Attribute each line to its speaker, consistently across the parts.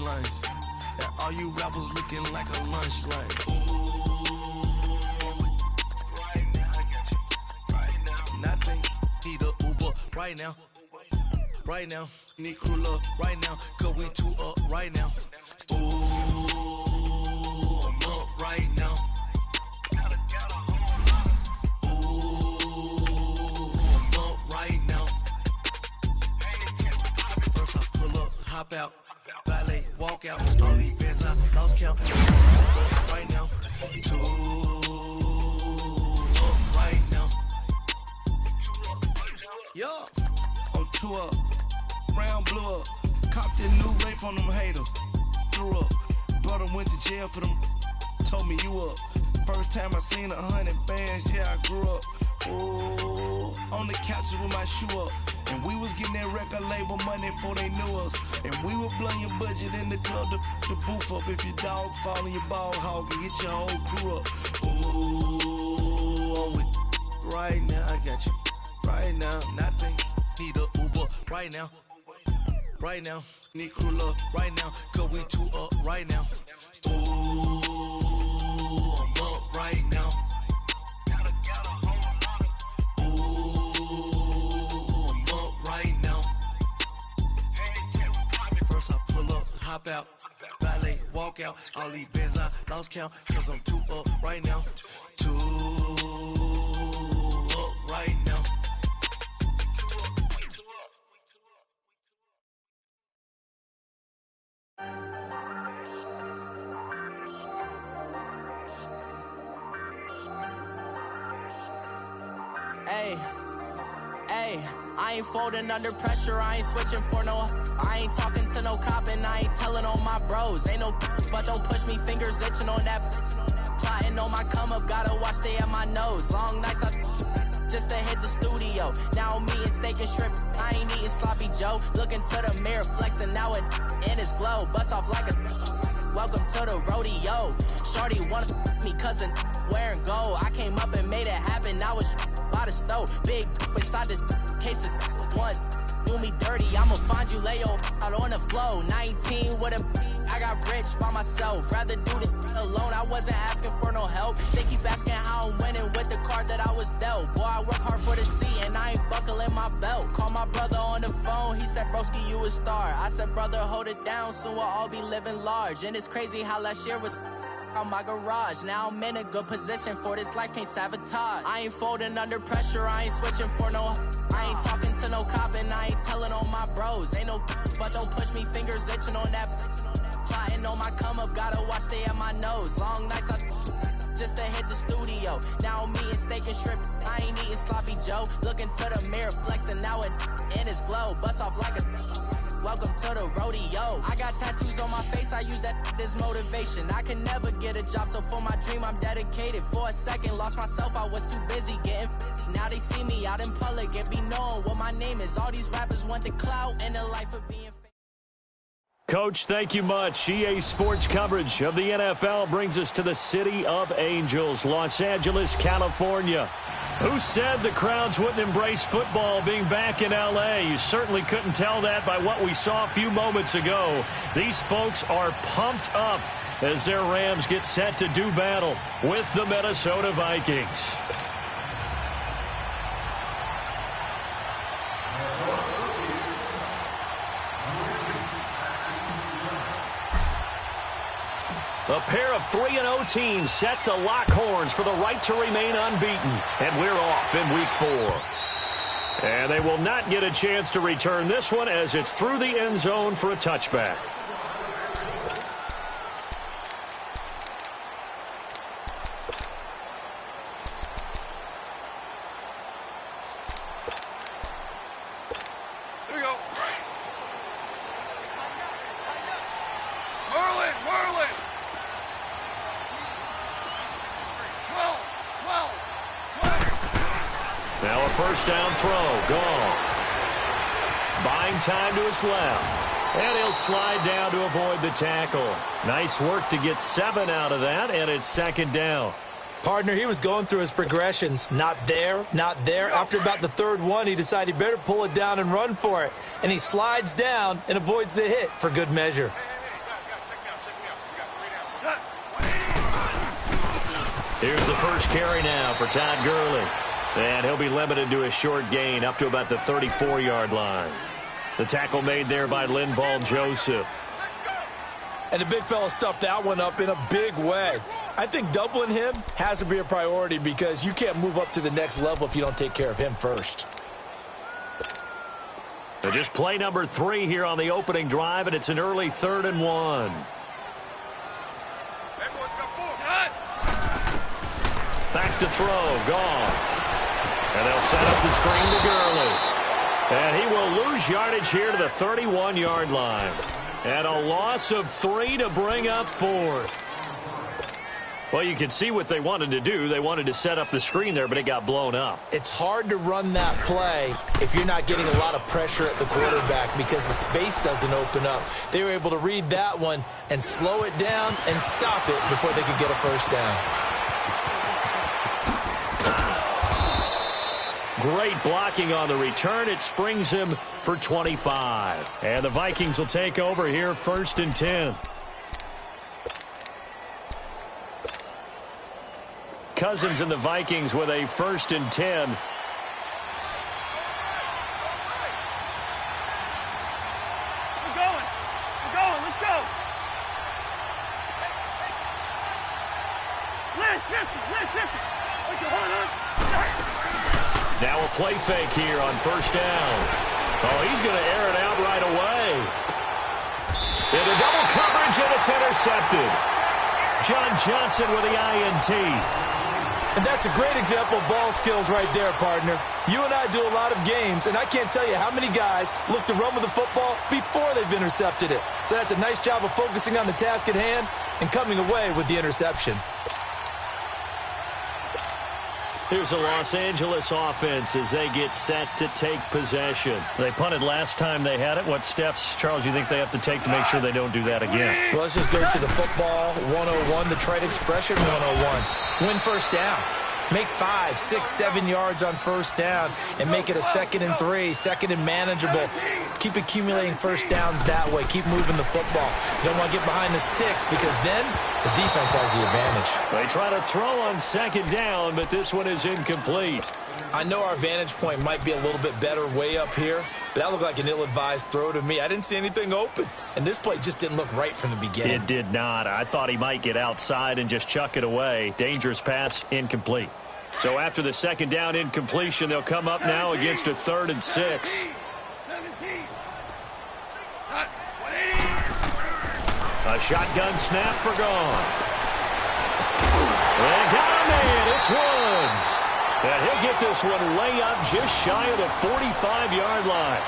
Speaker 1: punchlines. And all you rappers looking like a lunch line. Right now, I got you. Right now. Nothing, need a Uber right now. Right now, need crew love right now. Cause we two up right now. Ooh, I'm up right now. Hop out, valet, walk out, all these bands I lost count. Right now, two up right now. Yeah, I'm two up, round blew up, copped a new rape on them haters. Threw up, brother went to jail for them, told me you up. First time I seen 100 bands, yeah, I grew up. Ooh, on the couches with my shoe up. And we was getting that record label money before they knew us. And we were blowing your budget in the club to boof up. If your dog fall in your ball hog and get your whole crew up. Ooh, I'm with right now, I got you. Right now, nothing, need a Uber right now. Right now, need crew love right now. Cause we two up right now. Ooh, I'm up right now. Hop out, valet, walk out, all these bands I lost count, cause I'm two up right now, two up right now.
Speaker 2: Hey, I ain't folding under pressure, I ain't switching for no. I ain't talking to no cop and I ain't telling on my bros. Ain't no but don't push me, fingers itching on that. Plotting on my come up, gotta watch stay at my nose. Long nights just to hit the studio. Now I'm eating steak and shrimp, I ain't eating sloppy Joe. Looking to the mirror, flexing now and in his glow. Bust off like a welcome to the rodeo. Shorty wanna me cousin wearing gold. I came up and made it happen, I was by the stove. Big inside this cases once. Do me dirty, I'ma find you, lay your out on the floor. 19 with a I got rich by myself. Rather do this alone, I wasn't asking for no help. They keep asking how I'm winning with the card that I was dealt. Boy, I work hard for the seat and I ain't buckling my belt. Call my brother on the phone, he said, broski, you a star. I said, brother, hold it down, soon we'll all be living large. And it's crazy how last year was on my garage. Now I'm in a good position for this life, can't sabotage. I ain't folding under pressure, I ain't switching for no. I ain't talking to no cop and I ain't telling on my bros. Ain't no but don't push me, fingers itching on that. Plotting on my come up, gotta watch stay at my nose. Long nights just to hit the studio. Now I'm eating steak and shrimp, I ain't eating sloppy Joe. Looking to the mirror, flexing now and in his glow. Bust off like a welcome to the rodeo. I got tattoos on my face, I use that as motivation. I can never get a job, so for my dream I'm dedicated. For a second, lost myself, I was too busy getting busy. Now they see me out in public and be knowing what my name is. All these rappers want the clout and the life of being.
Speaker 3: Coach, thank you much. EA Sports coverage of the NFL brings us to the City of Angels, Los Angeles, California. Who said the crowds wouldn't embrace football being back in L.A.? You certainly couldn't tell that by what we saw a few moments ago. These folks are pumped up as their Rams get set to do battle with the Minnesota Vikings. A pair of 3-0 teams set to lock horns for the right to remain unbeaten. And we're off in week 4. And they will not get a chance to return this one as it's through the end zone for a touchback. First down throw, gone. Buying time to his left. And he'll slide down to avoid the tackle. Nice work to get 7 out of that, and it's second down.
Speaker 4: Partner, he was going through his progressions. Not there, not there. After about the third one, he decided he better pull it down and run for it. And he slides down and avoids the hit for good measure.
Speaker 3: Here's the first carry now for Todd Gurley. And he'll be limited to a short gain up to about the 34-yard line. The tackle made there by Linval Joseph.
Speaker 4: And the big fella stuffed that one up in a big way. I think doubling him has to be a priority because you can't move up to the next level if you don't take care of him first.
Speaker 3: So just play number 3 here on the opening drive, and it's an early 3rd and 1. Back to throw, Goff. And they'll set up the screen to Gurley. And he will lose yardage here to the 31-yard line. And a loss of 3 to bring up 4th. Well, you can see what they wanted to do. They wanted to set up the screen there, but it got blown up.
Speaker 4: It's hard to run that play if you're not getting a lot of pressure at the quarterback because the space doesn't open up. They were able to read that one and slow it down and stop it before they could get a first down.
Speaker 3: Great blocking on the return. It springs him for 25. And the Vikings will take over here, 1st and 10. Cousins and the Vikings with a 1st and 10.
Speaker 5: We're going. Let's go. Listen.
Speaker 3: Now a play fake here on 1st down. Oh, he's going to air it out right away. Into double coverage, and it's intercepted. John Johnson with the INT.
Speaker 4: And that's a great example of ball skills right there, partner. You and I do a lot of games, and I can't tell you how many guys look to run with the football before they've intercepted it. So that's a nice job of focusing on the task at hand and coming away with the interception.
Speaker 3: Here's a Los Angeles offense as they get set to take possession. They punted last time they had it. What steps, Charles, you think they have to take to make sure they don't do that again?
Speaker 4: Well, let's just go to the football 101, the trade expression 101. Win first down. Make 5, 6, 7 yards on first down and make it a 2nd and 3, 2nd and manageable. Keep accumulating first downs that way. Keep moving the football. You don't want to get behind the sticks because then the defense has the advantage.
Speaker 3: They try to throw on 2nd down, but this one is incomplete.
Speaker 4: I know our vantage point might be a little bit better way up here, but that looked like an ill-advised throw to me. I didn't see anything open, and this play just didn't look right from the beginning.
Speaker 3: It did not. I thought he might get outside and just chuck it away. Dangerous pass, incomplete. So after the 2nd down incompletion, they'll come up now against a 3rd and 6. A shotgun snap for Goff. They got a man. It's Woods. And he'll get this one way up just shy of the 45-yard line.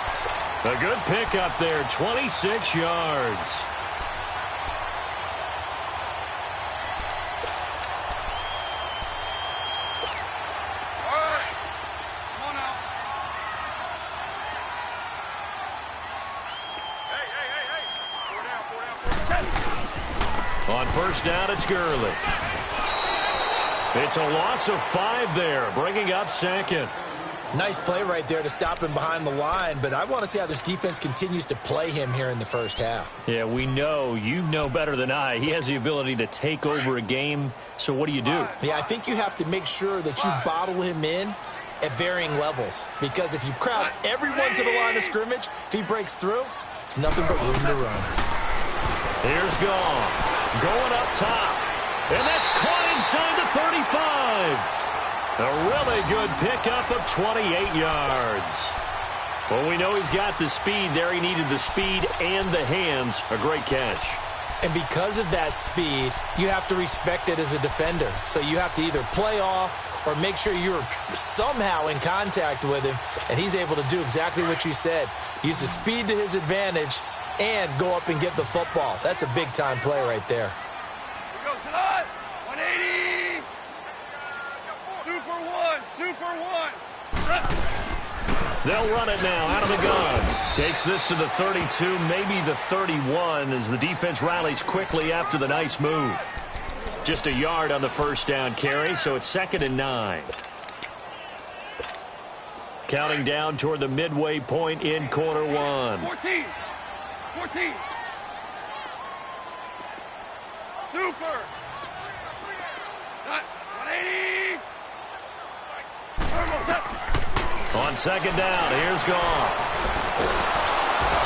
Speaker 3: A good pickup there, 26 yards. On 1st down, it's Gurley. It's a loss of 5 there, bringing up 2nd.
Speaker 4: Nice play right there to stop him behind the line, but I want to see how this defense continues to play him here in the first half.
Speaker 3: Yeah, we know. You know better than I. He has the ability to take over a game, so what do you do?
Speaker 4: Yeah, I think you have to make sure that you bottle him in at varying levels, because if you crowd everyone to the line of scrimmage, if he breaks through, it's nothing but room to run.
Speaker 3: Here's Goff. Going up top. And that's caught inside the 35. A really good pickup of 28 yards. Well, we know he's got the speed there. He needed the speed and the hands. A great catch.
Speaker 4: And because of that speed, you have to respect it as a defender. So you have to either play off or make sure you're somehow in contact with him. And he's able to do exactly what you said. Use the speed to his advantage and go up and get the football. That's a big-time play right there.
Speaker 5: Here goes it on. 180. Super one.
Speaker 3: They'll run it now out of the gun. Takes this to the 32, maybe the 31, as the defense rallies quickly after the nice move. Just a yard on the 1st down carry, so it's 2nd and 9. Counting down toward the midway point in quarter 1.
Speaker 5: 14. Super.
Speaker 3: On second down, here's Goff.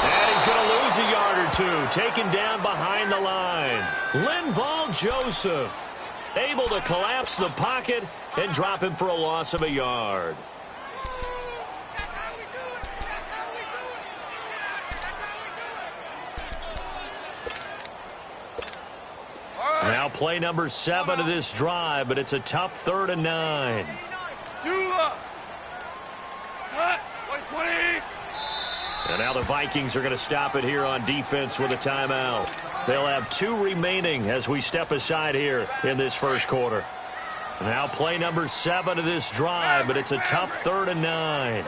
Speaker 3: And he's going to lose a yard or two, taken down behind the line. Linval Joseph able to collapse the pocket and drop him for a loss of a yard. Now play number 7 of this drive, but it's a tough 3rd and 9. And now the Vikings are going to stop it here on defense with a timeout. They'll have 2 remaining as we step aside here in this first quarter. Now play number 7 of this drive, but it's a tough 3rd and 9.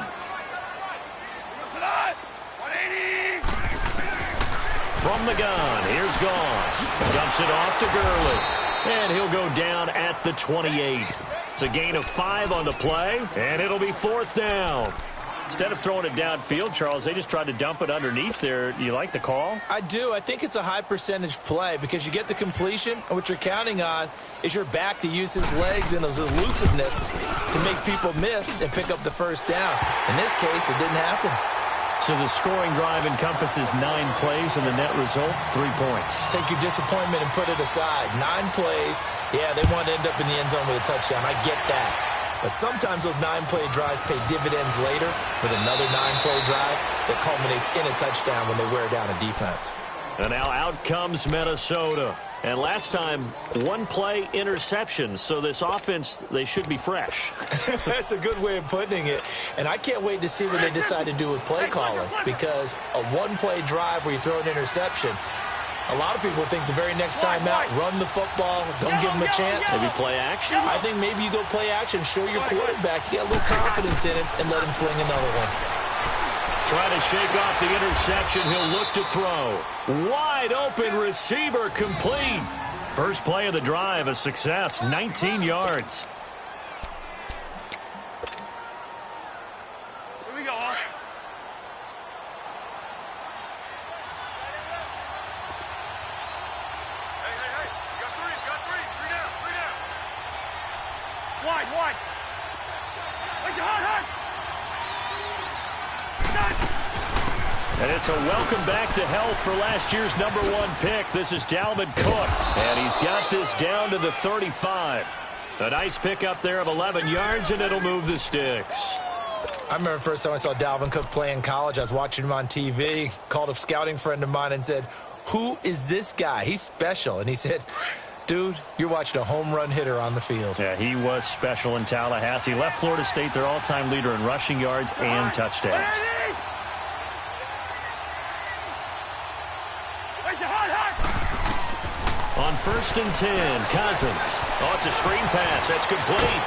Speaker 3: From the gun, here's Goff. Dumps it off to Gurley. And he'll go down at the 28. It's a gain of 5 on the play, and it'll be 4th down. Instead of throwing it downfield, Charles, they just tried to dump it underneath there. Do you like the call?
Speaker 4: I do. I think it's a high percentage play because you get the completion, and what you're counting on is your back to use his legs and his elusiveness to make people miss and pick up the first down. In this case, it didn't happen.
Speaker 3: So the scoring drive encompasses 9 plays, and the net result, 3 points.
Speaker 4: Take your disappointment and put it aside. 9 plays. Yeah, they want to end up in the end zone with a touchdown. I get that. But sometimes those 9-play drives pay dividends later with another 9-play drive that culminates in a touchdown when they wear down a defense.
Speaker 3: And now out comes Minnesota. And last time, 1-play interception. So this offense, they should be fresh.
Speaker 4: That's a good way of putting it. And I can't wait to see what they decide to do with play calling. Because a 1-play drive where you throw an interception, a lot of people think the very next time out, run the football, don't give them a chance.
Speaker 3: Maybe play action?
Speaker 4: I think maybe you go play action, show your quarterback, you get a little confidence in him, and let him fling another one.
Speaker 3: Try to shake off the interception. He'll look to throw. Wide open receiver complete. First play of the drive, a success, 19 yards.
Speaker 5: Here we go. Hey. You got three. Three down. Wide. Wait, hard.
Speaker 3: And it's a welcome back to health for last year's number 1 pick. This is Dalvin Cook, and he's got this down to the 35. A nice pickup there of 11 yards, and it'll move the sticks.
Speaker 4: I remember the first time I saw Dalvin Cook play in college. I was watching him on TV, called a scouting friend of mine and said, "Who is this guy? He's special." And he said, "Dude, you're watching a home run hitter on the field."
Speaker 3: Yeah, he was special in Tallahassee. Left Florida State their all-time leader in rushing yards and touchdowns. On 1st and 10, Cousins. Oh, it's a screen pass. That's complete.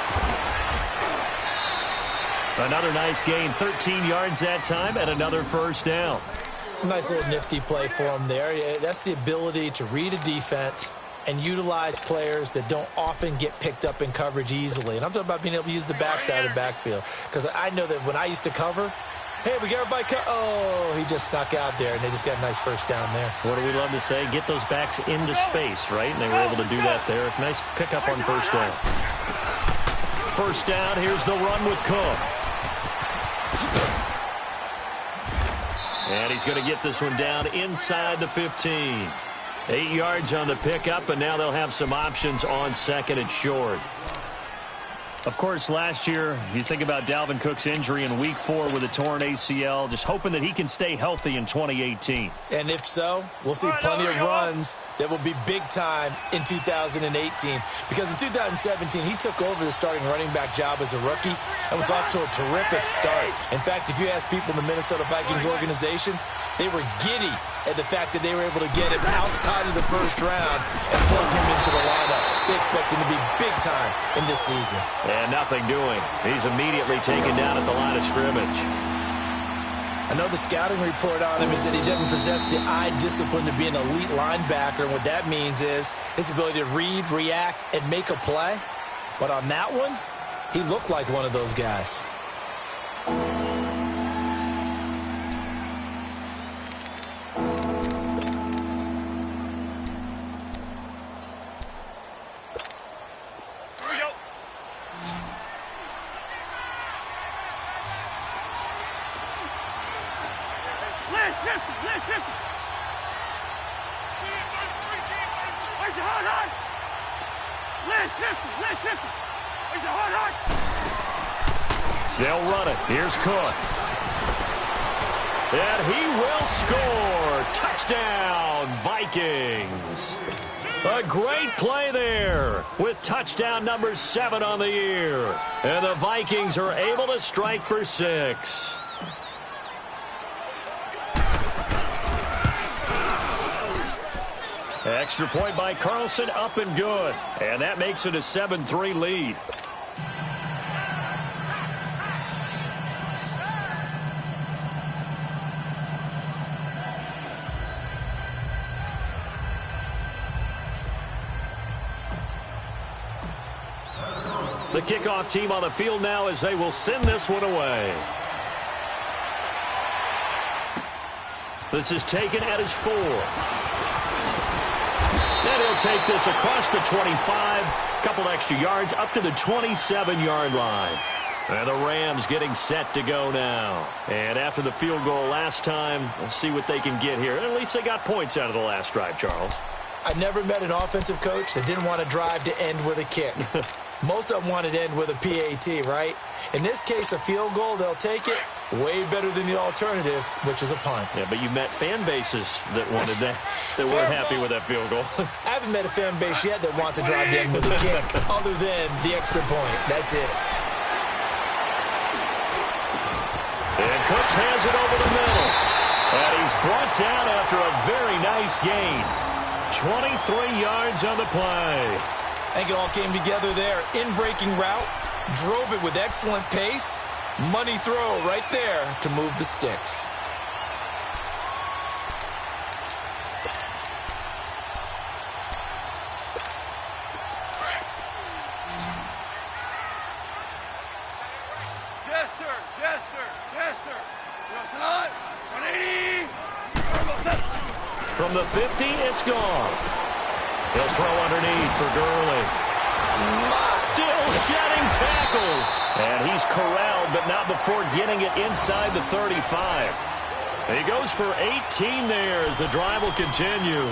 Speaker 3: Another nice gain, 13 yards that time, and another first down.
Speaker 4: Nice little nifty play for him there. Yeah, that's the ability to read a defense and utilize players that don't often get picked up in coverage easily. And I'm talking about being able to use the backside of the backfield. Because I know that when I used to cover, hey, we got everybody oh, he just snuck out there, and they just got a nice first down there.
Speaker 3: What do we love to say? Get those backs into space, right? And they were able to do that there. Nice pickup on first down. First down, here's the run with Cook. And he's going to get this one down inside the 15. 8 yards on the pickup, and now they'll have some options on 2nd and short. Of course, last year, you think about Dalvin Cook's injury in Week 4 with a torn ACL, just hoping that he can stay healthy in 2018.
Speaker 4: And if so, we'll see plenty of runs that will be big time in 2018. Because in 2017, he took over the starting running back job as a rookie and was off to a terrific start. In fact, if you ask people in the Minnesota Vikings organization, they were giddy at the fact that they were able to get him outside of the first round and plug him into the lineup. They expect him to be big time in this season.
Speaker 3: And nothing doing. He's immediately taken down at the line of scrimmage.
Speaker 4: Another scouting report on him is that he doesn't possess the eye discipline to be an elite linebacker. And what that means is his ability to read, react, and make a play. But on that one, he looked like one of those guys.
Speaker 5: Raise your heart high. Land 50. Land 50. Raise your heart high.
Speaker 3: They'll run it. Here's Cook. And he will score. Touchdown, Vikings. A great play there with touchdown number 7 on the year. And the Vikings are able to strike for 6. Extra point by Carlson, up and good. And that makes it a 7-3 lead. The kickoff team on the field now as they will send this one away. This is taken at his 4. And he'll take this across the 25. Couple extra yards up to the 27-yard line. And the Rams getting set to go now. And after the field goal last time, we'll see what they can get here. At least they got points out of the last drive, Charles.
Speaker 4: I've never met an offensive coach that didn't want to drive to end with a kick. Most of them wanted to end with a PAT, right? In this case, a field goal, they'll take it. Way better than the alternative, which is a punt.
Speaker 3: Yeah, but you met fan bases that wanted that, that weren't happy with that field goal.
Speaker 4: I haven't met a fan base yet that wants to drive to end with a kick, other than the extra point. That's it.
Speaker 3: And Cooks has it over the middle. And he's brought down after a very nice gain. 23 yards on the play.
Speaker 4: I think it all came together there. In-breaking route, drove it with excellent pace. Money throw right there to move the sticks.
Speaker 5: Jester. Crossing on. 180.
Speaker 3: From the 50, it's gone. He'll throw underneath for Gurley. Still shedding tackles. And he's corralled, but not before getting it inside the 35. He goes for 18 there as the drive will continue.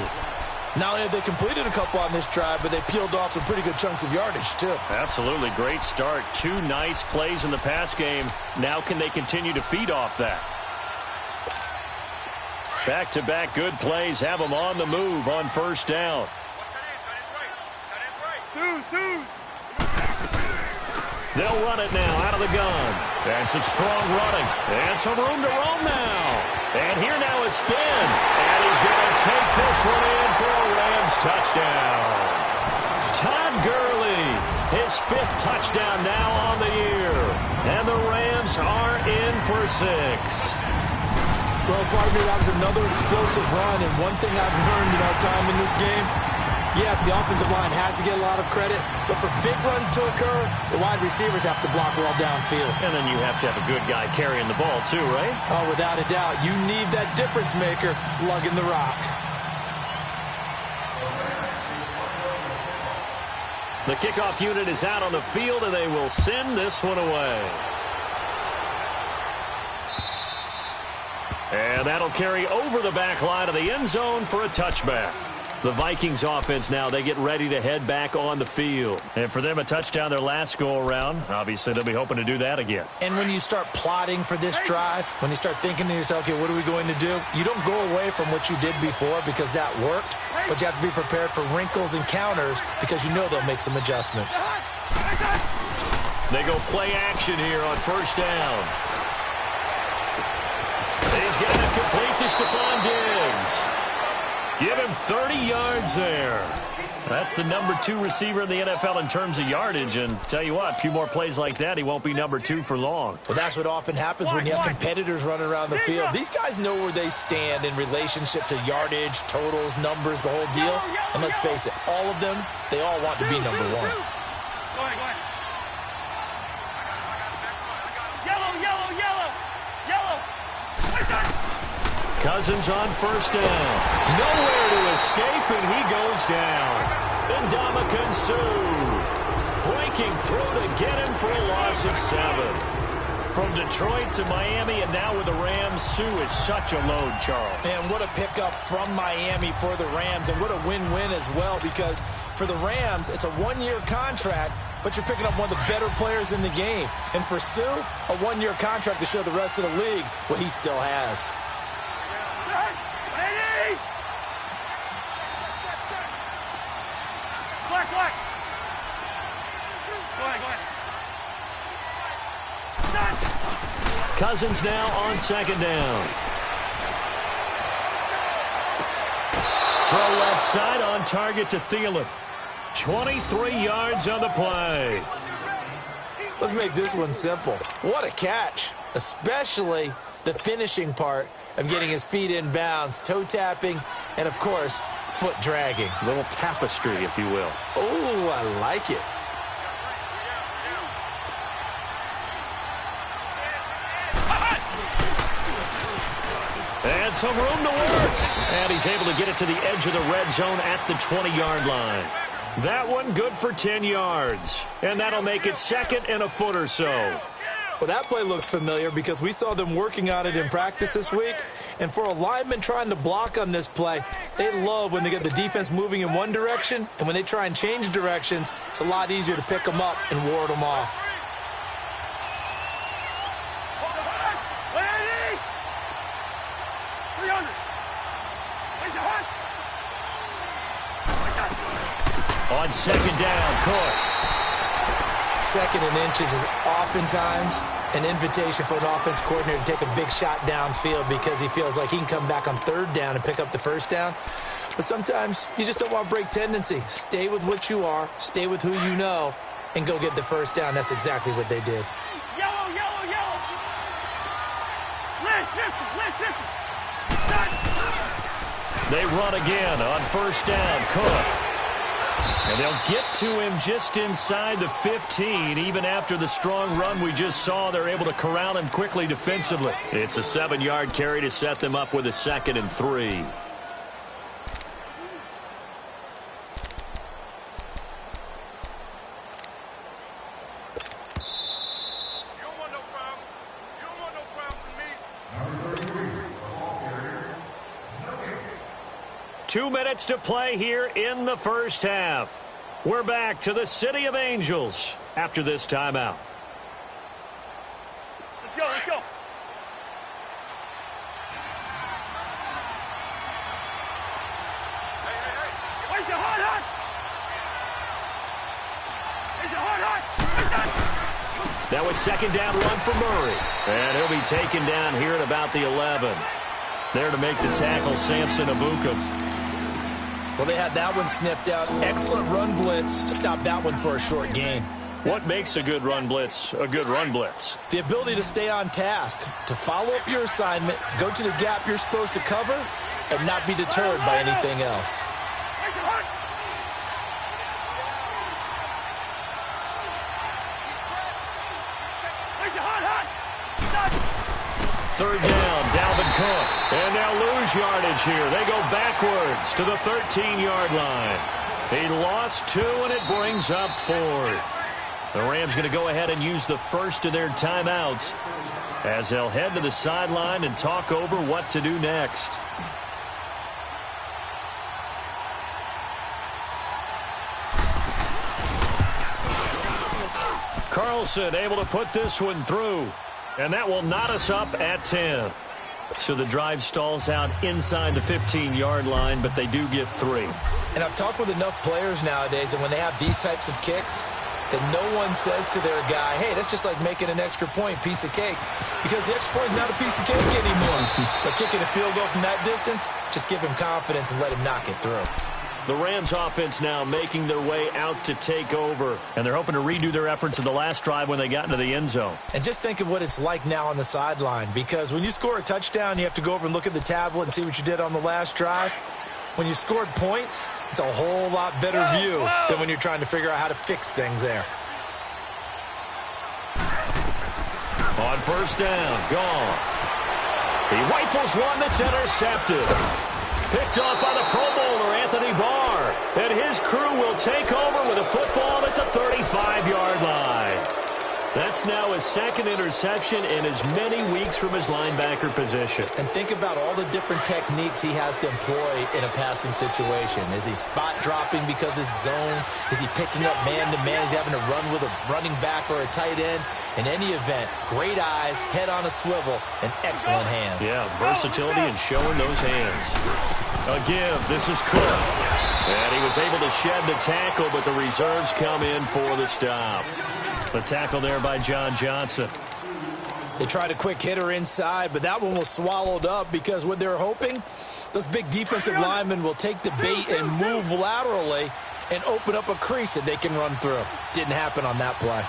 Speaker 4: Not only have they completed a couple on this drive, but they peeled off some pretty good chunks of yardage, too.
Speaker 3: Absolutely. Great start. 2 nice plays in the pass game. Now can they continue to feed off that? Back-to-back good plays have them on the move on first down. They'll run it now out of the gun. And some strong running. And some room to roam now. And here now is spin. And he's going to take this one in for a Rams touchdown. Todd Gurley, his 5th touchdown now on the year. And the Rams are in for 6.
Speaker 4: Well, pardon me, that was another explosive run. And one thing I've learned in our time in this game, yes, the offensive line has to get a lot of credit, but for big runs to occur, the wide receivers have to block well downfield.
Speaker 3: And then you have to have a good guy carrying the ball too, right?
Speaker 4: Oh, without a doubt. You need that difference maker lugging the rock.
Speaker 3: The kickoff unit is out on the field, and they will send this one away. And that'll carry over the back line of the end zone for a touchback. The Vikings offense now, they get ready to head back on the field. And for them, a touchdown their last go-around. Obviously, they'll be hoping to do that again.
Speaker 4: And when you start plotting for this drive, when you start thinking to yourself, okay, what are we going to do? You don't go away from what you did before because that worked, but you have to be prepared for wrinkles and counters because you know they'll make some adjustments.
Speaker 3: They go play action here on first down. He's getting it complete to Stephon Diggs. Give him 30 yards there. That's the number 2 receiver in the NFL in terms of yardage. And tell you what, a few more plays like that, he won't be number 2 for long.
Speaker 4: Well, that's what often happens when you have competitors running around the field. These guys know where they stand in relationship to yardage, totals, numbers, the whole deal. And let's face it, all of them, they all want to be number 1.
Speaker 5: Go ahead. Yellow.
Speaker 3: Cousins on first down. Nowhere to escape, and he goes down. Ndamukong Suh breaking through to get him for a loss of 7. From Detroit to Miami and now with the Rams, Sue is such a load, Charles.
Speaker 4: Man, what a pickup from Miami for the Rams, and what a win-win as well, because for the Rams, it's a one-year contract, but you're picking up one of the better players in the game. And for Sue, a one-year contract to show the rest of the league what he still has.
Speaker 5: Ready? Black. Go ahead.
Speaker 3: Cousins now on second down. Throw left side on target to Thielen. 23 yards on the play.
Speaker 4: Let's make this one simple. What a catch, especially the finishing part of getting his feet in bounds, toe tapping, and, of course, foot dragging.
Speaker 3: A little tapestry, if you will.
Speaker 4: Oh, I like it.
Speaker 3: And some room to work. And he's able to get it to the edge of the red zone at the 20-yard line. That one good for 10 yards. And that'll make it second and a foot or so.
Speaker 4: Well, that play looks familiar because we saw them working on it in practice this week. And for a lineman trying to block on this play, they love when they get the defense moving in one direction. And when they try and change directions, it's a lot easier to pick them up and ward them off.
Speaker 3: On second down, Cook.
Speaker 4: Second and inches is oftentimes an invitation for an offense coordinator to take a big shot downfield because he feels like he can come back on third down and pick up the first down. But sometimes you just don't want to break tendency. Stay with what you are, stay with who you know, and go get the first down. That's exactly what they did.
Speaker 5: Yellow. Listen.
Speaker 3: They run again on first down, Cook. And they'll get to him just inside the 15. Even after the strong run we just saw, they're able to corral him quickly defensively. It's a 7-yard carry to set them up with a 2nd and 3.
Speaker 5: You don't want no problem with me.
Speaker 3: 2 minutes to play here in the first half. We're back to the City of Angels after this timeout.
Speaker 5: Let's go. Hey. Where's the hard?
Speaker 3: That was second down run for Murray. And he'll be taken down here at about the 11. There to make the tackle, Samson Abuka.
Speaker 4: Well, they had that one sniffed out. Excellent run blitz. Stopped that one for a short gain.
Speaker 3: What makes a good run blitz a good run blitz?
Speaker 4: The ability to stay on task, to follow up your assignment, go to the gap you're supposed to cover, and not be deterred by anything else.
Speaker 3: Third down, Dalvin Cook. And they'll lose yardage here. They go backwards to the 13-yard line. He lost 2, and it brings up 4th. The Rams going to go ahead and use the first of their timeouts as they'll head to the sideline and talk over what to do next. Carlson able to put this one through. And that will knot us up at 10. So the drive stalls out inside the 15-yard line, but they do get 3.
Speaker 4: And I've talked with enough players nowadays that when they have these types of kicks, that no one says to their guy, hey, that's just like making an extra point, piece of cake. Because the extra point is not a piece of cake anymore. But kicking a field goal from that distance, just give him confidence and let him knock it through.
Speaker 3: The Rams offense now making their way out to take over. And they're hoping to redo their efforts in the last drive when they got into the end zone.
Speaker 4: And just think of what it's like now on the sideline. Because when you score a touchdown, you have to go over and look at the tablet and see what you did on the last drive. When you scored points, it's a whole lot better view than when you're trying to figure out how to fix things there.
Speaker 3: On first down, gone. He rifles one that's intercepted. Picked off by the Pro Bowler, Anthony Barr. And his crew will take over with a football at the 35-yard line. That's now his second interception in as many weeks from his linebacker position.
Speaker 4: And think about all the different techniques he has to employ in a passing situation. Is he spot dropping because it's zone? Is he picking up man-to-man? Is he having to run with a running back or a tight end? In any event, great eyes, head on a swivel, and excellent hands.
Speaker 3: Yeah, versatility and showing those hands. A give. This is Cook. And he was able to shed the tackle, but the reserves come in for the stop. The tackle there by John Johnson.
Speaker 4: They tried a quick hitter inside, but that one was swallowed up because what they're hoping, those big defensive linemen will take the bait and move laterally and open up a crease that they can run through. Didn't happen on that play.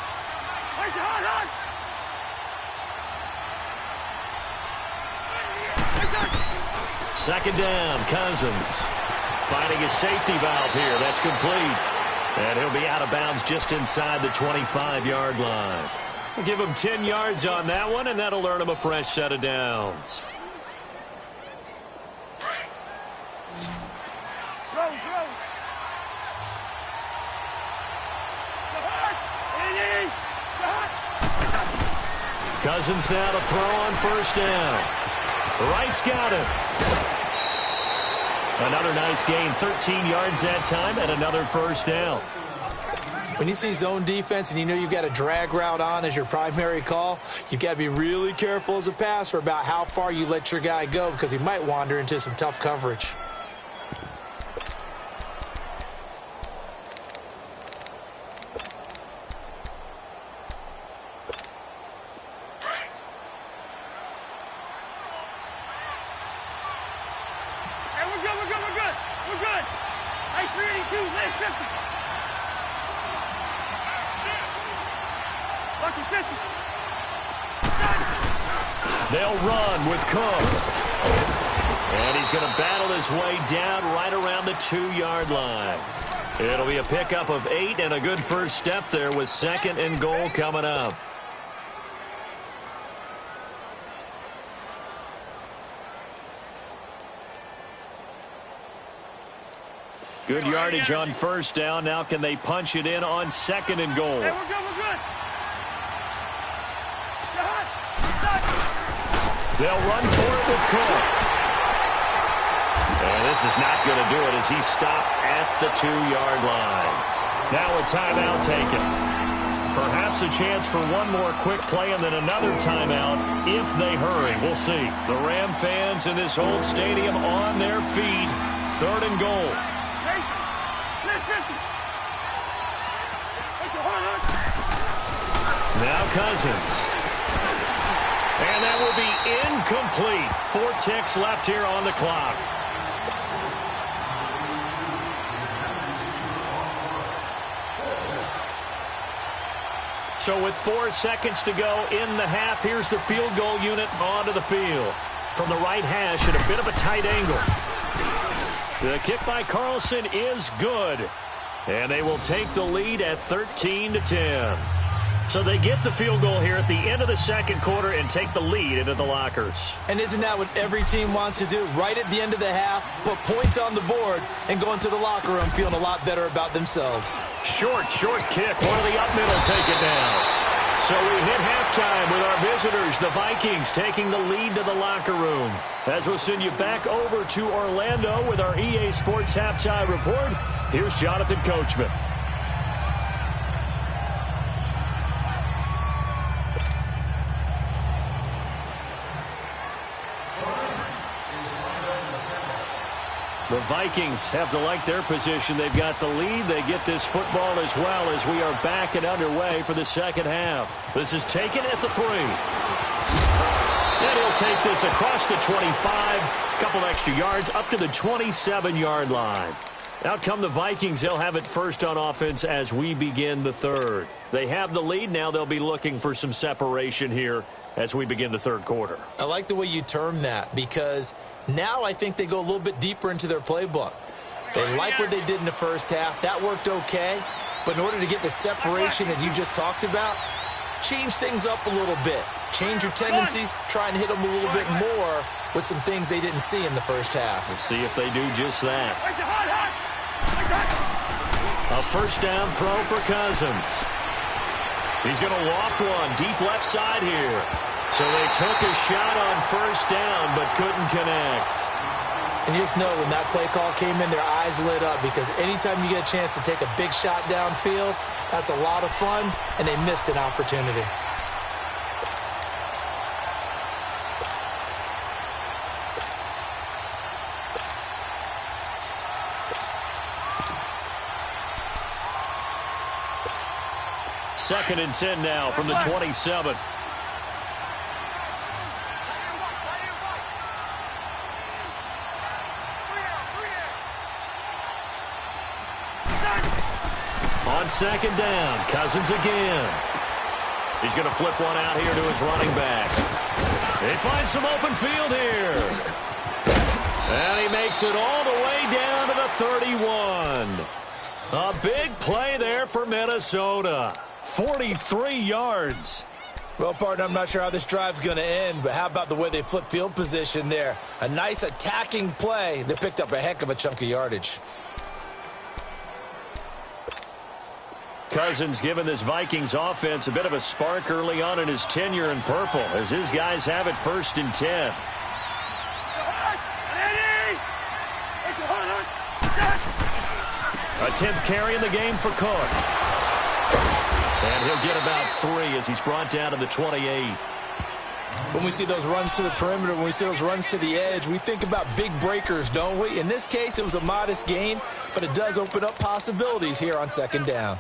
Speaker 3: Second down, Cousins. Finding his safety valve here. That's complete. And he'll be out of bounds just inside the 25-yard line. We'll give him 10 yards on that one, and that'll earn him a fresh set of downs. Cousins now to throw on first down. Wright's got him. Another nice gain, 13 yards that time, and another first down.
Speaker 4: When you see zone defense and you know you've got a drag route on as your primary call, you've got to be really careful as a passer about how far you let your guy go because he might wander into some tough coverage.
Speaker 3: They'll run with Cook. And he's going to battle his way down right around the 2-yard line. It'll be a pickup of 8 and a good first step there with second and goal coming up. Good yardage on first down. Now can they punch it in on second and goal?
Speaker 5: Hey, we're good.
Speaker 3: They'll run for it with Cook. And this is not going to do it as he stopped at the 2-yard line. Now a timeout taken. Perhaps a chance for one more quick play and then another timeout if they hurry. We'll see. The Ram fans in this old stadium on their feet. Third and goal. Now Cousins. And that will be incomplete. 4 ticks left here on the clock. So with 4 seconds to go in the half, here's the field goal unit onto the field. From the right hash at a bit of a tight angle. The kick by Carlson is good. And they will take the lead at 13-10. So they get the field goal here at the end of the second quarter and take the lead into the lockers.
Speaker 4: And isn't that what every team wants to do? Right at the end of the half, put points on the board and go into the locker room feeling a lot better about themselves.
Speaker 3: Short kick. One of the up middle take it down. So we hit halftime with our visitors, the Vikings, taking the lead to the locker room. As we'll send you back over to Orlando with our EA Sports Halftime Report, here's Jonathan Coachman. The Vikings have to like their position. They've got the lead. They get this football as well as we are back and underway for the second half. This is taken at the 3. And he'll take this across the 25. A couple extra yards up to the 27-yard line. Out come the Vikings. They'll have it first on offense as we begin the third. They have the lead. Now they'll be looking for some separation here as we begin the third quarter.
Speaker 4: I like the way you term that because now I think they go a little bit deeper into their playbook. They like what they did in the first half. That worked okay. But in order to get the separation that you just talked about, change things up a little bit. Change your tendencies. Try and hit them a little bit more with some things they didn't see in the first half.
Speaker 3: We'll see if they do just that. A first down throw for Cousins. He's going to loft one deep left side here. So they took a shot on first down but couldn't connect.
Speaker 4: And you just know when that play call came in, their eyes lit up, because anytime you get a chance to take a big shot downfield, that's a lot of fun, and they missed an opportunity.
Speaker 3: Second and 10 now from the 27. On second down, Cousins again. He's going to flip one out here to his running back. He finds some open field here. And he makes it all the way down to the 31. A big play there for Minnesota. 43 yards.
Speaker 4: Well, partner, I'm not sure how this drive's going to end, but how about the way they flip field position there? A nice attacking play that picked up a heck of a chunk of yardage.
Speaker 3: Cousins giving this Vikings offense a bit of a spark early on in his tenure in purple, as his guys have it first and 10. A 10th carry in the game for Cook. And he'll get about 3 as he's brought down to the 28.
Speaker 4: When we see those runs to the perimeter, when we see those runs to the edge, we think about big breakers, don't we? In this case, it was a modest gain, but it does open up possibilities here on second down.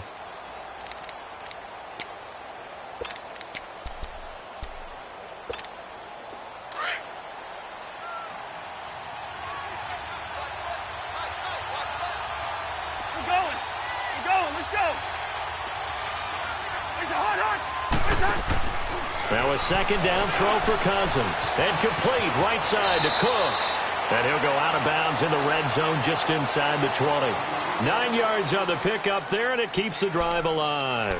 Speaker 3: Now a second down throw for Cousins. And complete right side to Cook. And he'll go out of bounds in the red zone just inside the 20. 9 yards on the pickup there, and it keeps the drive alive.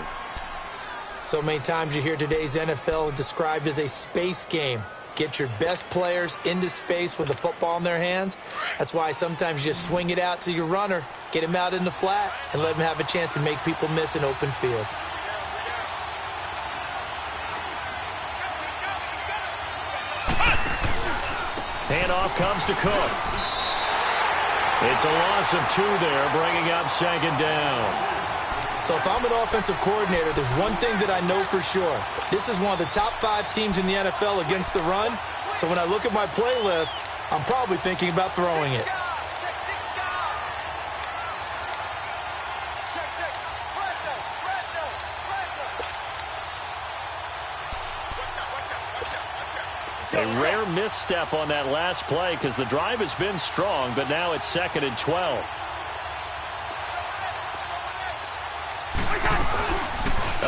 Speaker 4: So many times you hear today's NFL described as a space game. Get your best players into space with the football in their hands. That's why sometimes you just swing it out to your runner, get him out in the flat, and let him have a chance to make people miss an open field.
Speaker 3: Handoff comes to Cook. It's a loss of 2 there, bringing up second down.
Speaker 4: So if I'm an offensive coordinator, there's one thing that I know for sure. This is one of the top 5 teams in the NFL against the run. So when I look at my playlist, I'm probably thinking about throwing it.
Speaker 3: A rare misstep on that last play because the drive has been strong, but now it's second and 12.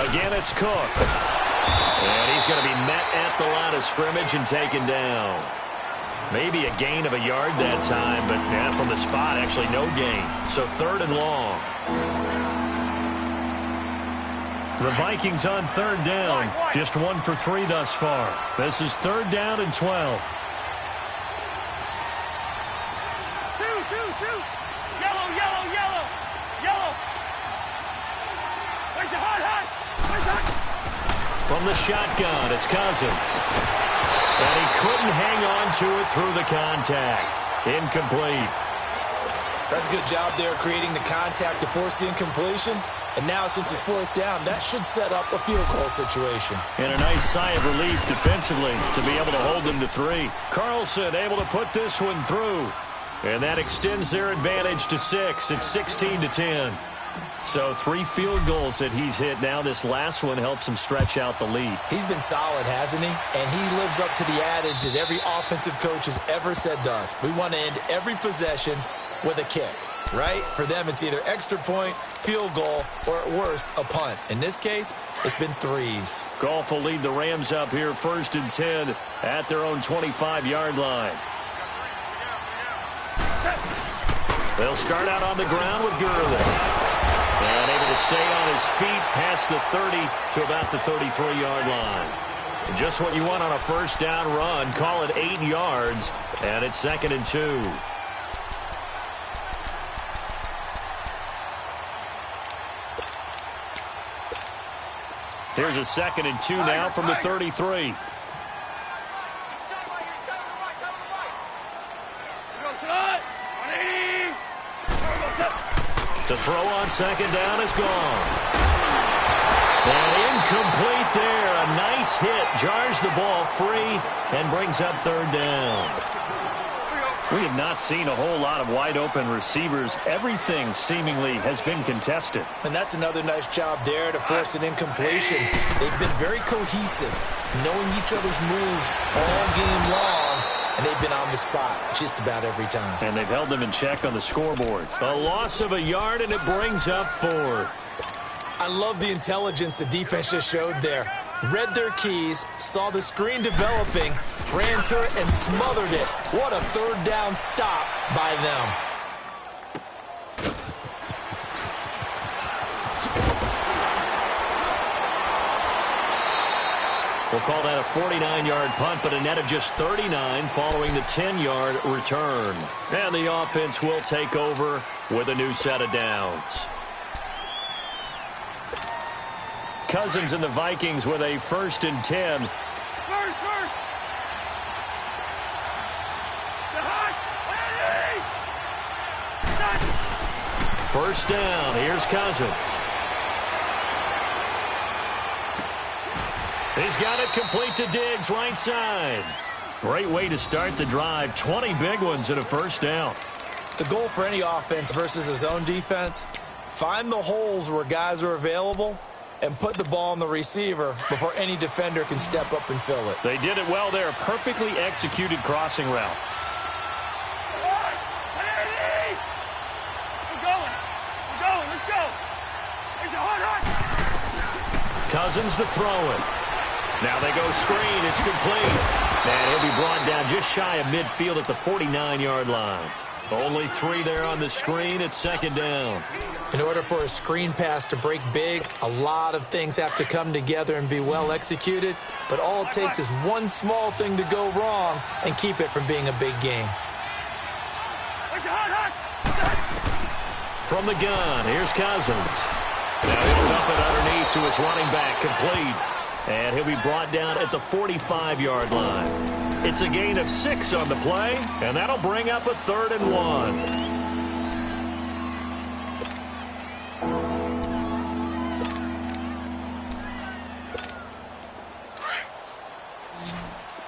Speaker 3: Again, it's Cook. And he's going to be met at the line of scrimmage and taken down. Maybe a gain of a yard that time, but from the spot, actually no gain. So third and long. The Vikings on third down, just 1 for 3 thus far. This is third down and 12.
Speaker 5: Yellow, yellow, yellow, yellow. Where's the hot?
Speaker 3: From the shotgun, it's Cousins. And he couldn't hang on to it through the contact. Incomplete.
Speaker 4: That's a good job there creating the contact to force the incompletion. And now, since it's fourth down, that should set up a field goal situation.
Speaker 3: And a nice sigh of relief defensively to be able to hold them to 3. Carlson able to put this one through. And that extends their advantage to 6. It's 16-10. So 3 field goals that he's hit now. This last one helps him stretch out the lead.
Speaker 4: He's been solid, hasn't he? And he lives up to the adage that every offensive coach has ever said to us. We want to end every possession with a kick. Right? For them, it's either extra point, field goal, or at worst, a punt. In this case, it's been 3s.
Speaker 3: Goff will lead the Rams up here first and 10 at their own 25-yard line. They'll start out on the ground with Gurley. And able to stay on his feet past the 30 to about the 33-yard line. And just what you want on a first down run. Call it 8 yards, and it's second and 2. Here's a 2nd and 2 now from the 33. To throw on 2nd down is gone. And incomplete there. A nice hit. Jars the ball free and brings up 3rd down. We have not seen a whole lot of wide-open receivers. Everything seemingly has been contested.
Speaker 4: And that's another nice job there to force an incompletion. They've been very cohesive, knowing each other's moves all game long, and they've been on the spot just about every time.
Speaker 3: And they've held them in check on the scoreboard. A loss of a yard, and it brings up 4th.
Speaker 4: I love the intelligence the defense just showed there. Read their keys, saw the screen developing, ran to it, and smothered it. What a 3rd down stop by them.
Speaker 3: We'll call that a 49-yard punt, but a net of just 39 following the 10-yard return. And the offense will take over with a new set of downs. Cousins and the Vikings with a 1st and 10. First down. Here's Cousins. He's got it complete to Diggs, right side. Great way to start the drive. 20 big ones and a 1st down.
Speaker 4: The goal for any offense versus a zone defense, find the holes where guys are available and put the ball on the receiver before any defender can step up and fill it.
Speaker 3: They did it well there. Perfectly executed crossing route.
Speaker 5: Let's go. There's a hard.
Speaker 3: Cousins to throw it. Now they go screen. It's complete. And he'll be brought down just shy of midfield at the 49-yard line. Only 3 there on the screen. It's 2nd down.
Speaker 4: In order for a screen pass to break big, a lot of things have to come together and be well executed. But all it takes is one small thing to go wrong and keep it from being a big game.
Speaker 3: From the gun, here's Cousins. Now he'll dump it underneath to his running back, complete. And he'll be brought down at the 45-yard line. It's a gain of 6 on the play, and that'll bring up a 3rd and 1.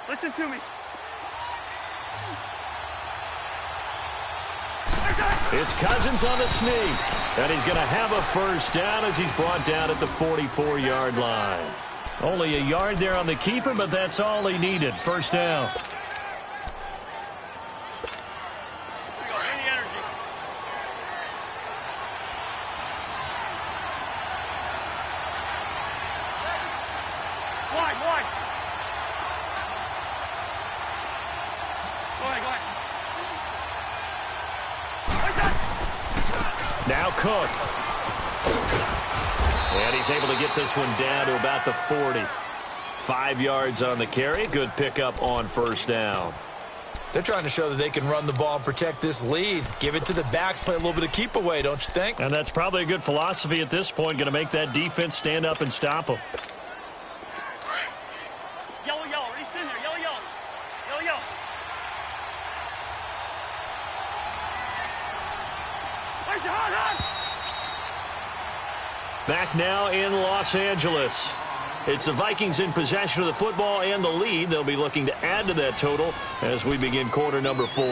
Speaker 5: Listen to me.
Speaker 3: It's Cousins on the sneak, and he's going to have a 1st down as he's brought down at the 44-yard line. Only a yard there on the keeper, but that's all he needed. 1st down. Now Cook. And he's able to get this one down to about the 40. 5 yards on the carry. Good pickup on 1st down.
Speaker 4: They're trying to show that they can run the ball and protect this lead. Give it to the backs, play a little bit of keep away, don't you think?
Speaker 3: And that's probably a good philosophy at this point. Going to make that defense stand up and stop them.
Speaker 5: Yellow, ready, in there, yellow. Where's the hard?
Speaker 3: Back now in Los Angeles. It's the Vikings in possession of the football and the lead. They'll be looking to add to that total as we begin quarter number 4.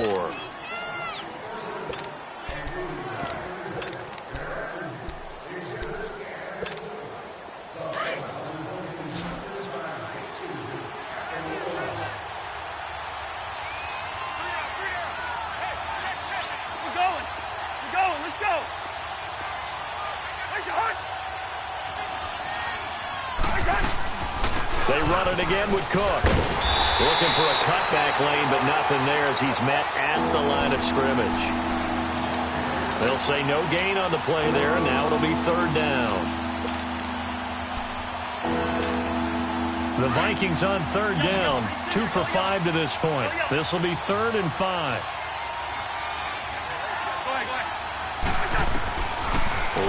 Speaker 3: They run it again with Cook. Looking for a cutback lane, but nothing there as he's met at the line of scrimmage. They'll say no gain on the play there, and now it'll be 3rd down. The Vikings on 3rd down, 2 for 5 to this point. This will be 3rd and 5.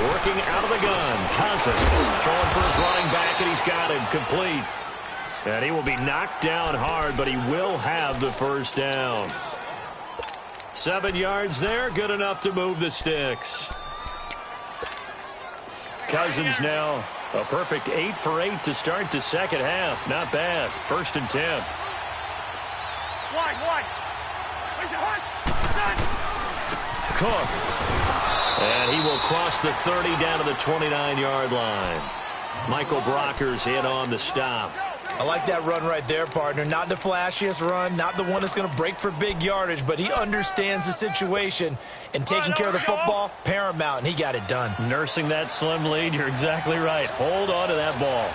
Speaker 3: working out of the gun. Cousins throwing for his running back, and he's got him complete. And he will be knocked down hard, but he will have the first down. 7 yards there, good enough to move the sticks. Cousins now a perfect 8 for 8 to start the second half. Not bad. 1st and 10.
Speaker 5: Wide. Where's your heart?
Speaker 3: Cook. And he will cross the 30 down to the 29-yard line. Michael Brocker's in on the stop.
Speaker 4: I like that run right there, partner. Not the flashiest run, not the one that's going to break for big yardage, but he understands the situation, and taking care of the football, paramount, and he got it done.
Speaker 3: Nursing that slim lead, you're exactly right. Hold on to that ball.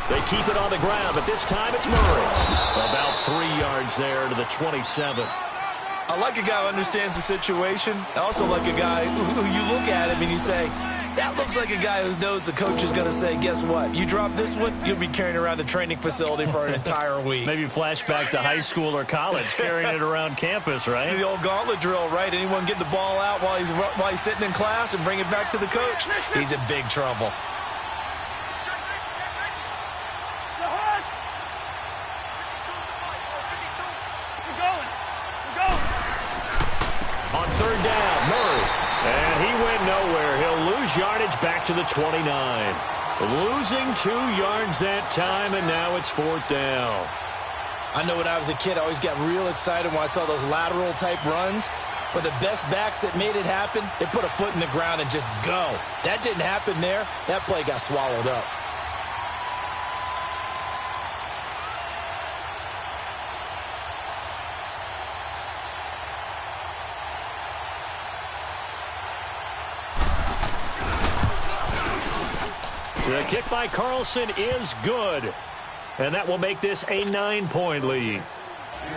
Speaker 3: They keep it on the ground, but this time it's Murray. About 3 yards there to the 27.
Speaker 4: I like a guy who understands the situation. I also like a guy who you look at him and you say, that looks like a guy who knows the coach is going to say, guess what? You drop this one, you'll be carrying around the training facility for an entire week.
Speaker 3: Maybe flashback to high school or college, carrying it around campus, right?
Speaker 4: The old gauntlet drill, right? Anyone getting the ball out while he's sitting in class and bring it back to the coach, he's in big trouble.
Speaker 3: On 3rd down, Murray. And he went nowhere. He'll lose yardage back to the 29. Losing 2 yards that time, and now it's 4th down.
Speaker 4: I know when I was a kid, I always got real excited when I saw those lateral-type runs. But the best backs that made it happen, they put a foot in the ground and just go. That didn't happen there. That play got swallowed up.
Speaker 3: The kick by Carlson is good. And that will make this a 9-point lead.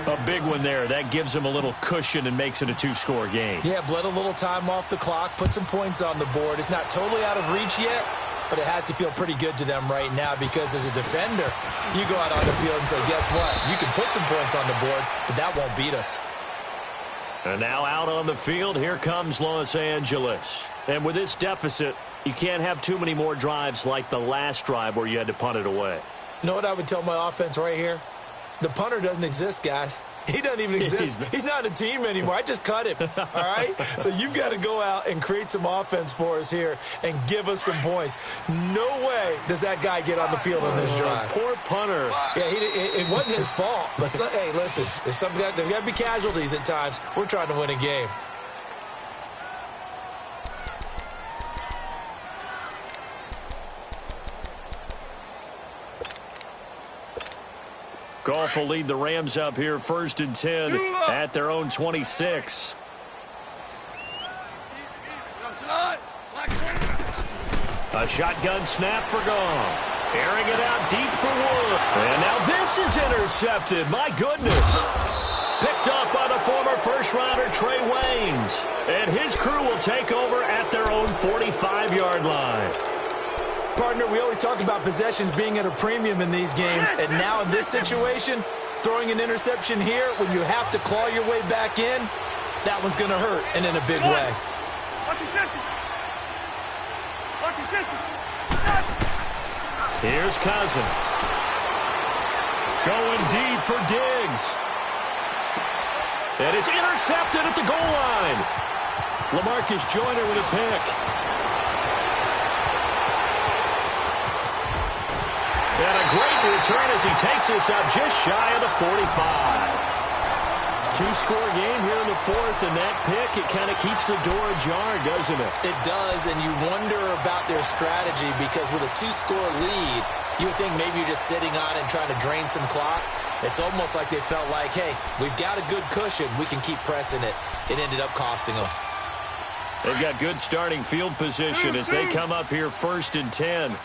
Speaker 3: A big one there. That gives him a little cushion and makes it a 2-score game.
Speaker 4: Yeah, bled a little time off the clock, put some points on the board. It's not totally out of reach yet, but it has to feel pretty good to them right now because as a defender, you go out on the field and say, guess what? You can put some points on the board, but that won't beat us.
Speaker 3: And now out on the field, here comes Los Angeles. And with this deficit, you can't have too many more drives like the last drive where you had to punt it away.
Speaker 4: You know what I would tell my offense right here? The punter doesn't exist, guys. He doesn't even exist. He's not a team anymore. I just cut him, all right? So you've got to go out and create some offense for us here and give us some points. No way does that guy get on the field on this drive.
Speaker 3: Poor punter.
Speaker 4: Yeah, it wasn't his fault. But, hey, listen, there's got to be casualties at times. We're trying to win a game.
Speaker 3: Goff will lead the Rams up here 1st and 10 at their own 26. A shotgun snap for Goff. Airing it out deep for Wood. And now this is intercepted. My goodness. Picked up by the former first-rounder Trey Waynes. And his crew will take over at their own 45-yard line.
Speaker 4: Partner, we always talk about possessions being at a premium in these games, and now in this situation, throwing an interception here when you have to claw your way back in, that one's going to hurt, and in a big way.
Speaker 3: Here's Cousins. Going deep for Diggs. And it's intercepted at the goal line. LaMarcus Joyner with a pick. And a great return as he takes us up just shy of the 45. 2-score game here in the 4th, and that pick, it kind of keeps the door ajar, doesn't it?
Speaker 4: It does, and you wonder about their strategy because with a 2-score lead, you would think maybe you're just sitting on and trying to drain some clock. It's almost like they felt like, hey, we've got a good cushion. We can keep pressing it. It ended up costing them.
Speaker 3: They've got good starting field position as they come up here 1st and 10.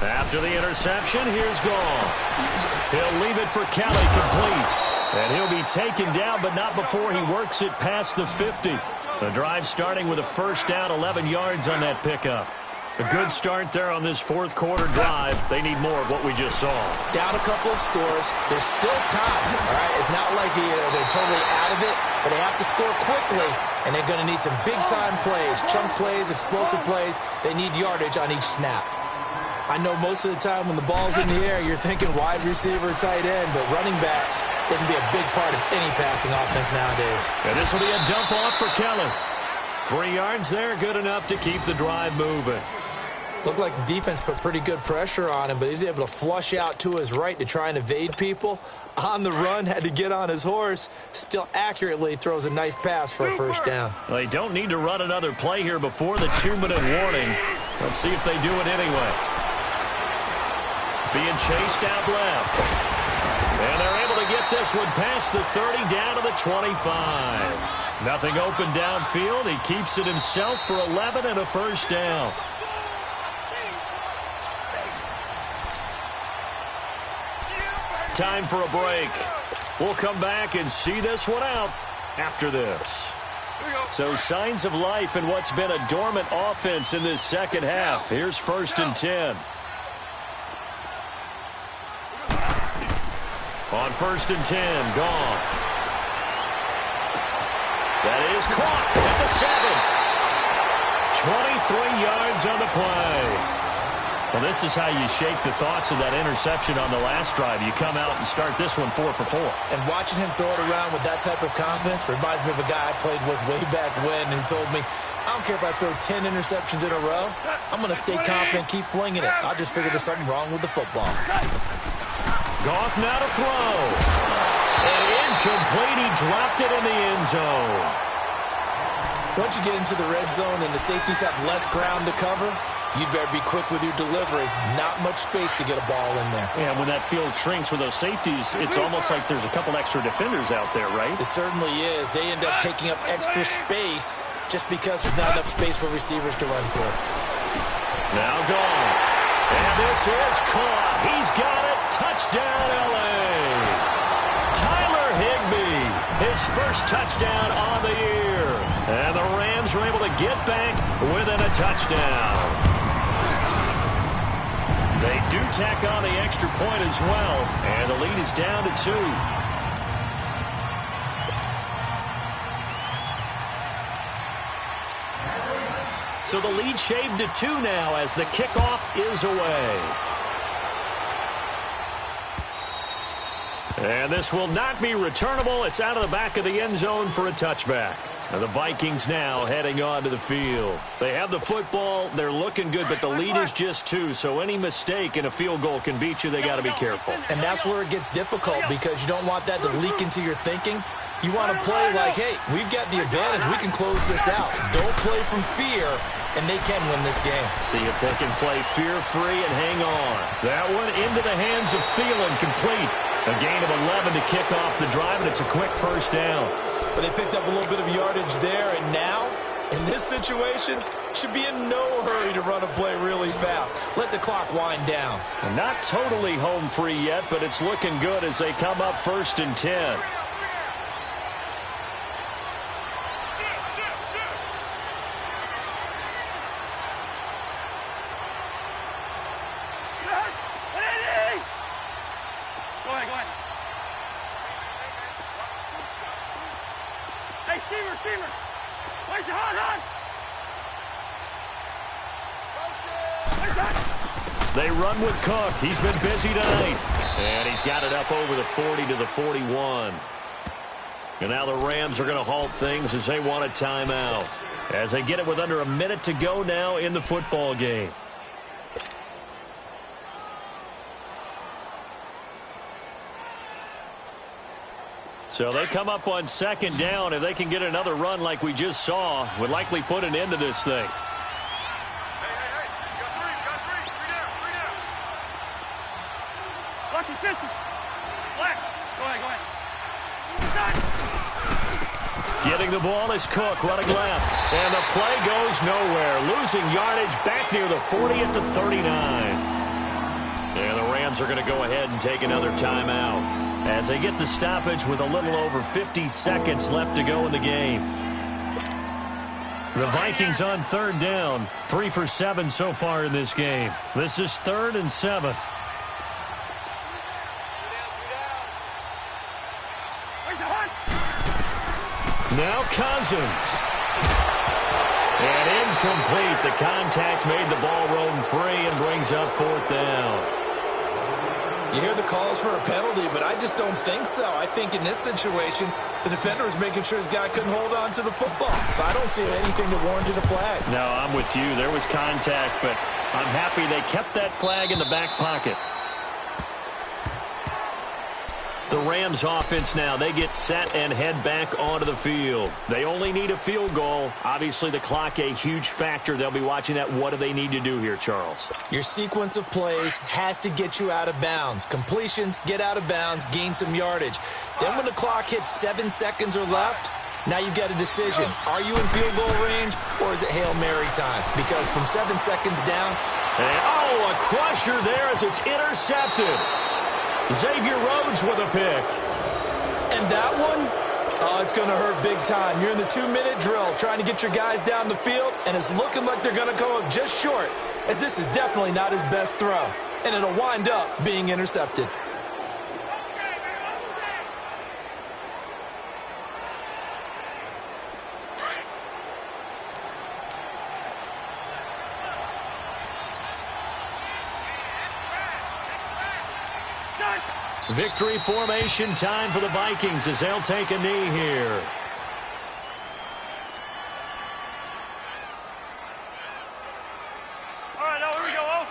Speaker 3: After the interception, here's Goff. He'll leave it for Kelly complete. And he'll be taken down, but not before he works it past the 50. The drive starting with a first down, 11 yards on that pickup. A good start there on this fourth quarter drive. They need more of what we just saw.
Speaker 4: Down a couple of scores. There's still time. All right, it's not like they're totally out of it, but they have to score quickly, and they're going to need some big-time plays, chunk plays, explosive plays. They need yardage on each snap. I know most of the time when the ball's in the air, you're thinking wide receiver, tight end, but running backs, they can be a big part of any passing offense nowadays.
Speaker 3: And this will be a dump off for Kelly. 3 yards there, good enough to keep the drive moving.
Speaker 4: Looked like the defense put pretty good pressure on him, but he's able to flush out to his right to try and evade people. On the run, had to get on his horse. Still accurately throws a nice pass for a first down.
Speaker 3: Well, they don't need to run another play here before the 2-minute warning. Let's see if they do it anyway. Being chased out left. And they're able to get this one past the 30 down to the 25. Nothing open downfield. He keeps it himself for 11 and a first down. Time for a break. We'll come back and see this one out after this. So signs of life in what's been a dormant offense in this second half. Here's 1st and 10. On 1st and 10, Goff. That is caught at the 7. 23 yards on the play. Well, this is how you shake the thoughts of that interception on the last drive. You come out and start this one 4 for 4.
Speaker 4: And watching him throw it around with that type of confidence reminds me of a guy I played with way back when who told me, I don't care if I throw 10 interceptions in a row. I'm going to stay confident, keep flinging it. I just figured there's something wrong with the football.
Speaker 3: Goff now to throw. And incomplete. He dropped it in the end zone.
Speaker 4: Once you get into the red zone and the safeties have less ground to cover, you'd better be quick with your delivery. Not much space to get a ball in there.
Speaker 3: Yeah, when that field shrinks with those safeties, it's almost like there's a couple extra defenders out there, right?
Speaker 4: It certainly is. They end up taking up extra space just because there's not enough space for receivers to run through.
Speaker 3: Now Goff. And this is caught. He's got it. Touchdown, L.A. Tyler Higbee, his first touchdown on the year. And the Rams are able to get back within a touchdown. They do tack on the extra point as well, and the lead is down to 2. So the lead shaved to 2 now as the kickoff is away. And this will not be returnable. It's out of the back of the end zone for a touchback. And the Vikings now heading onto the field. They have the football. They're looking good, but the lead is just 2. So any mistake in a field goal can beat you. They got to be careful.
Speaker 4: And that's where it gets difficult because you don't want that to leak into your thinking. You want to play like, hey, we've got the advantage. We can close this out. Don't play from fear, and they can win this game.
Speaker 3: See if they can play fear-free and hang on. That one into the hands of Thielen, complete. A gain of 11 to kick off the drive, and it's a quick first down.
Speaker 4: But they picked up a little bit of yardage there, and now, in this situation, should be in no hurry to run a play really fast. Let the clock wind down.
Speaker 3: And not totally home free yet, but it's looking good as they come up 1st and 10. They run with Cook. He's been busy tonight. And he's got it up over the 40 to the 41. And now the Rams are going to halt things as they want a timeout. As they get it with under a minute to go now in the football game. So they come up on 2nd down. If they can get another run like we just saw, would likely put an end to this thing. Getting the ball is Cook running left. And the play goes nowhere. Losing yardage back near the 40 at the 39. And the Rams are going to go ahead and take another timeout. as they get the stoppage with a little over 50 seconds left to go in the game. The Vikings on third down, 3 for 7 so far in this game. This is 3rd and 7. Now Cousins. And incomplete. The contact made the ball roam free and brings up 4th down.
Speaker 4: You hear the calls for a penalty, but I just don't think so. I think in this situation, the defender was making sure his guy couldn't hold on to the football. So I don't see anything that warranted a flag.
Speaker 3: No, I'm with you. There was contact, but I'm happy they kept that flag in the back pocket. The Rams offense now, they get set and head back onto the field. They only need a field goal. Obviously, the clock a huge factor. They'll be watching that. What do they need to do here, Charles?
Speaker 4: Your sequence of plays has to get you out of bounds. Completions, get out of bounds, gain some yardage. Then when the clock hits 7 seconds or left, now you've got a decision. Are you in field goal range or is it Hail Mary time? Because from 7 seconds down...
Speaker 3: And, a crusher there as it's intercepted. Xavier Rhodes with a pick.
Speaker 4: And that one, it's going to hurt big time. You're in the 2-minute drill trying to get your guys down the field, and it's looking like they're going to come up just short, as this is definitely not his best throw. And it'll wind up being intercepted.
Speaker 3: Victory formation time for the Vikings as they'll take a knee here.
Speaker 5: All right, now here we go.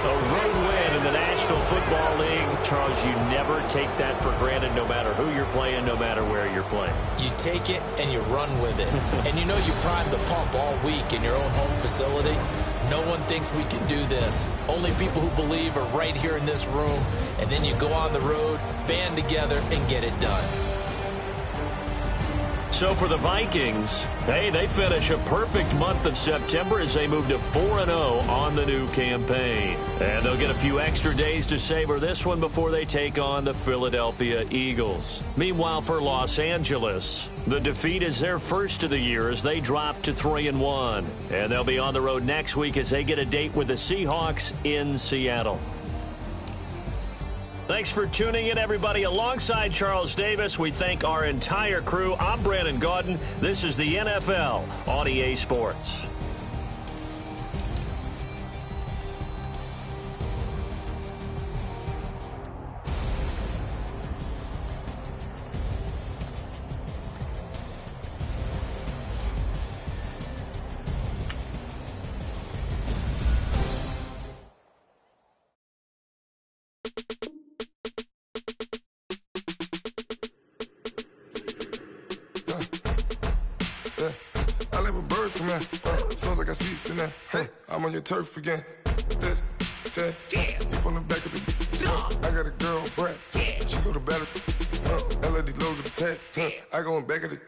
Speaker 3: A road win in the National Football League. Charles, you never take that for granted no matter who you're playing, no matter where you're playing.
Speaker 4: You take it and you run with it. And you know you primed the pump all week in your own home facility. No one thinks we can do this. Only people who believe are right here in this room. And then you go on the road, band together, and get it done.
Speaker 3: So for the Vikings, they finish a perfect month of September as they move to 4-0 on the new campaign. And they'll get a few extra days to savor this one before they take on the Philadelphia Eagles. Meanwhile, for Los Angeles, the defeat is their first of the year as they drop to 3-1. And they'll be on the road next week as they get a date with the Seahawks in Seattle. Thanks for tuning in, everybody. Alongside Charles Davis, we thank our entire crew. I'm Brandon Gaudin. This is the NFL on EA Sports.
Speaker 6: As soon as I got seats in there, I'm on your turf again. This, that, you from the back of the. I got a girl, Brad. She go to battle. LED logo the tag. I go in back of the.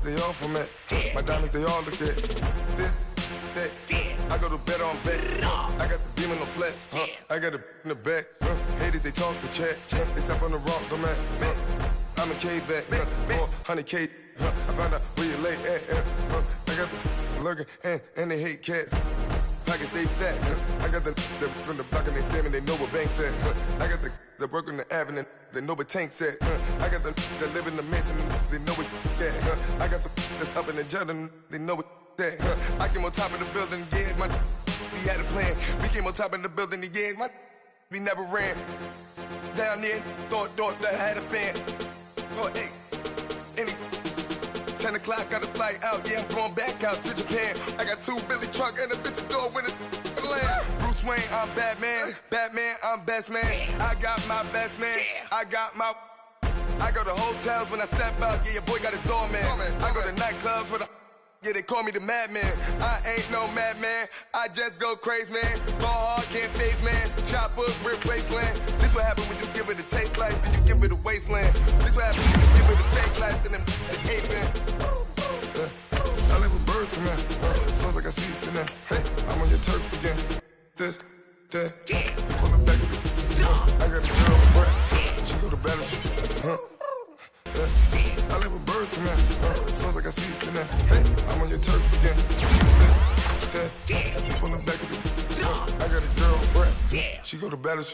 Speaker 6: They all from that. My diamonds, they all look at. This, that. I go to bed on bed. I got the beam in the flats. I got it in the back. Haters, they talk the chat. They step on the rock, the man. I'm a K-back. 400K. I found out where you lay at. I got the lurking and they hate cats. Pockets stay fat. I got the from the block and they screaming, they know what banks at. I got the work on the avenue, they know what tanks at. I got the live in the mansion, they know what that. I got some that's up in the Jordan, they know what that. I came on top of the building, yeah, my we had a plan. We came on top of the building, yeah, my we never ran. Down there, thought that I had a fan. Oh, hey, any 10 o'clock, got a flight out, yeah, I'm going back out to Japan. I got 2 Billy truck and a bitch door with a land. Bruce Wayne, I'm Batman. Batman, I'm best man. I got my best man. I got my. I go to hotels when I step out, yeah, your boy got a doorman. I go to nightclubs with a. Yeah, they call me the madman. I ain't no madman. I just go crazy, man. Ball hard, can't face, man. Choppers, rip wasteland. This what happen when you give it a taste life, then you give it a wasteland. This what happen when you give it a fake life, then the ape man. I live with birds come out. Sounds like I see it in there. Hey, I'm on your turf again. This, that, you from the back of the I got a girl, but she go to battle. I live with birds come out. Sounds like I see it in there. Hey, I'm on your turf again. This, that, you from the back of the I got a girl, but she go to battle.